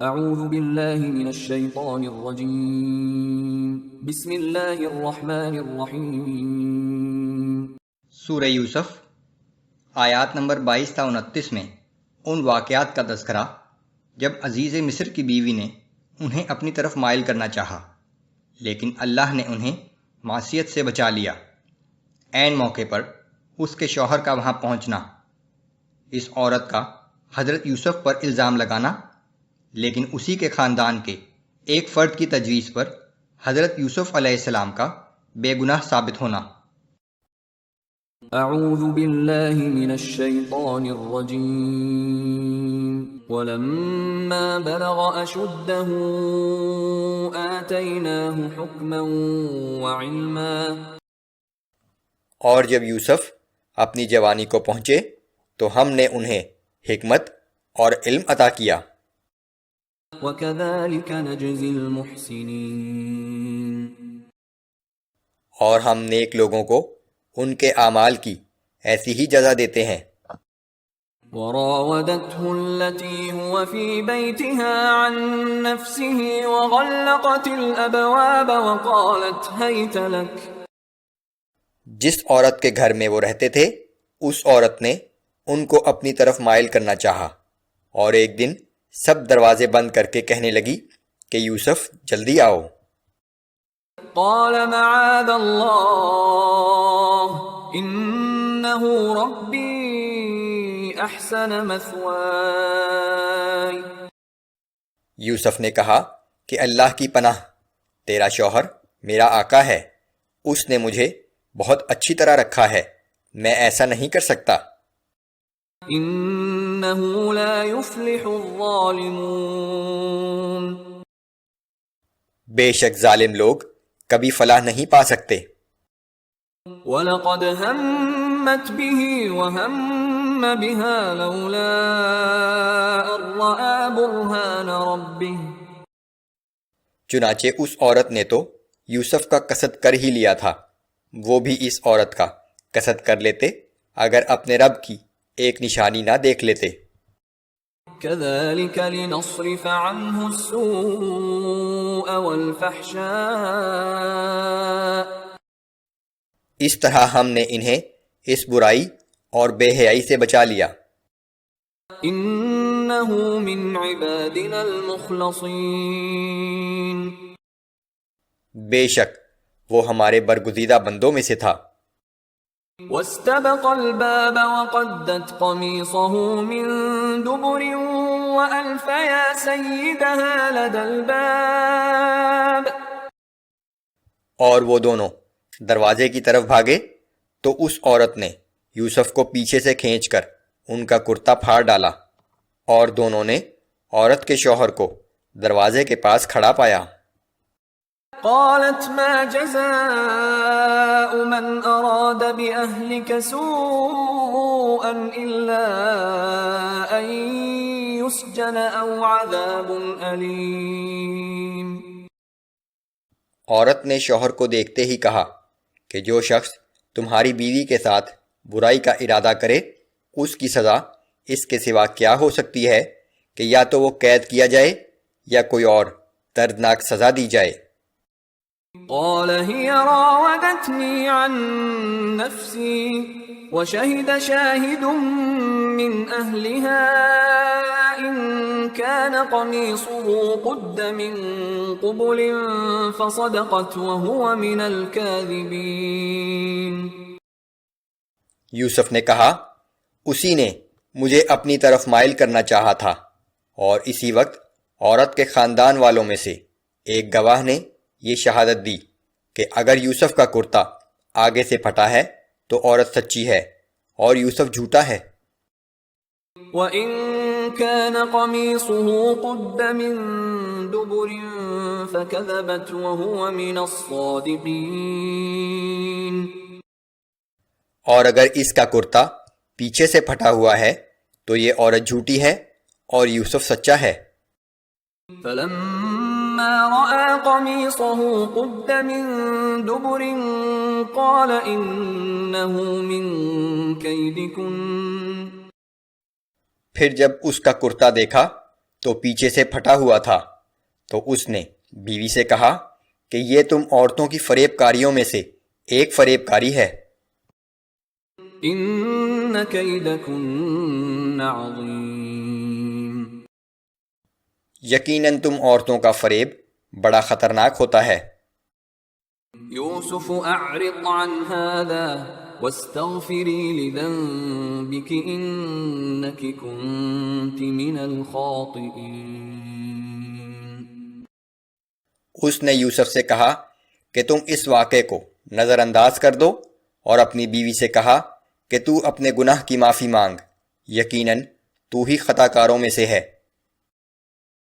اعوذ باللہ من الشیطان الرجیم بسم اللہ الرحمن الرحیم۔ سورہ یوسف آیات نمبر 22 تا 29 میں ان واقعات کا تذکرہ جب عزیز مصر کی بیوی نے انہیں اپنی طرف مائل کرنا چاہا، لیکن اللہ نے انہیں معصیت سے بچا لیا۔ عین موقع پر اس کے شوہر کا وہاں پہنچنا، اس عورت کا حضرت یوسف پر الزام لگانا، لیکن اسی کے خاندان کے ایک فرد کی تجویز پر حضرت یوسف علیہ السلام کا بے گناہ ثابت ہونا۔ اعوذ باللہ من الشیطان الرجیم ولما بلغ اشدہ آتیناہ حکما وعلما۔ اور جب یوسف اپنی جوانی کو پہنچے تو ہم نے انہیں حکمت اور علم عطا کیا۔ وَكَذَلِكَ نَجْزِي الْمُحْسِنِينَ۔ اور ہم نیک لوگوں کو ان کے اعمال کی ایسی ہی جزا دیتے ہیں۔ وَرَاوَدَتْهُ الَّتِي هُوَ فِي بَيْتِهَا عَن نَّفْسِهِ وَغَلَّقَتِ الْأَبْوَابَ وَقَالَتْ هَيْتَ لَكَ۔ جس عورت کے گھر میں وہ رہتے تھے اس عورت نے ان کو اپنی طرف مائل کرنا چاہا، اور ایک دن سب دروازے بند کر کے کہنے لگی کہ یوسف جلدی آؤ۔ قال معاذ اللہ انہ ربی احسن مثواي۔ یوسف نے کہا کہ اللہ کی پناہ، تیرا شوہر میرا آقا ہے، اس نے مجھے بہت اچھی طرح رکھا ہے، میں ایسا نہیں کر سکتا۔ انہ لا يفلح الظالمون۔ بے شک ظالم لوگ کبھی فلاح نہیں پا سکتے۔ وَلَقَدْ هَمَّتْ بِهِ وَهَمَّ بِهَا لَوْلَا أَن رَّأَىٰ بُرْهَانَ رَبِّهِ۔ چنانچہ اس عورت نے تو یوسف کا قصد کر ہی لیا تھا، وہ بھی اس عورت کا قصد کر لیتے اگر اپنے رب کی ایک نشانی نہ دیکھ لیتے۔ كَذَلِكَ لِنَصْرِفَ عَنْهُ السُّوءَ وَالْفَحْشَاءَ۔ اس طرح ہم نے انہیں اس برائی اور بے حیائی سے بچا لیا۔ إِنَّهُ مِنْ عِبَادِنَا الْمُخْلَصِينَ۔ بے شک وہ ہمارے برگزیدہ بندوں میں سے تھا۔ وَاسْتَبَقَ الْبَابَ وَقَدَّتْ قَمِيصَهُ مِنْ دُبُرٍ وَأَلْفَ يَا سَيِّدَهَا لَدَى الْبَابِ۔ اور وہ دونوں دروازے کی طرف بھاگے تو اس عورت نے یوسف کو پیچھے سے کھینچ کر ان کا کرتا پھاڑ ڈالا، اور دونوں نے عورت کے شوہر کو دروازے کے پاس کھڑا پایا۔ قالت ما جزاء من أراد بأهلك سوءا إلا أن يسجن أو عذاب أليم۔ عورت نے شوہر کو دیکھتے ہی کہا کہ جو شخص تمہاری بیوی کے ساتھ برائی کا ارادہ کرے اس کی سزا اس کے سوا کیا ہو سکتی ہے کہ یا تو وہ قید کیا جائے یا کوئی اور دردناک سزا دی جائے۔ قال هي راودتني عن نفسي وشهد شاهد من أهلها إن كان قميصه قد من قبل فصدقت وهو من الكاذبين۔ یوسف نے کہا اسی نے مجھے اپنی طرف مائل کرنا چاہا تھا، اور اسی وقت عورت کے خاندان والوں میں سے ایک گواہ نے یہ شہادت دی کہ اگر یوسف کا کرتا آگے سے پھٹا ہے تو عورت سچی ہے اور یوسف جھوٹا ہے۔ وَإِن كَانَ قَمِيصُهُ قُدَّ مِن دُبُرٍ فَكَذَبَتْ وَهُوَ مِنَ الصَّادِقِينَ۔ اور اگر اس کا کرتا پیچھے سے پھٹا ہوا ہے تو یہ عورت جھوٹی ہے اور یوسف سچا ہے۔ فَلَمَّا رَأَىٰ قَمِيصَهُ قُدَّ مِن دُبُرٍ قَالَ إِنَّهُ مِن كَيْدِكُنَّ۔ پھر جب اس کا کرتا دیکھا تو پیچھے سے پھٹا ہوا تھا، تو اس نے بیوی سے کہا کہ یہ تم عورتوں کی فریب کاریوں میں سے ایک فریب کاری ہے۔ ان کیدکن عظیم، یقیناً تم عورتوں کا فریب بڑا خطرناک ہوتا ہے۔ یوسف اعرض عن هذا واستغفری لذنبک انک کنت من الخاطئین۔ اس نے یوسف سے کہا کہ تم اس واقعے کو نظر انداز کر دو، اور اپنی بیوی سے کہا کہ تو اپنے گناہ کی معافی مانگ، یقیناً تو ہی خطا کاروں میں سے ہے۔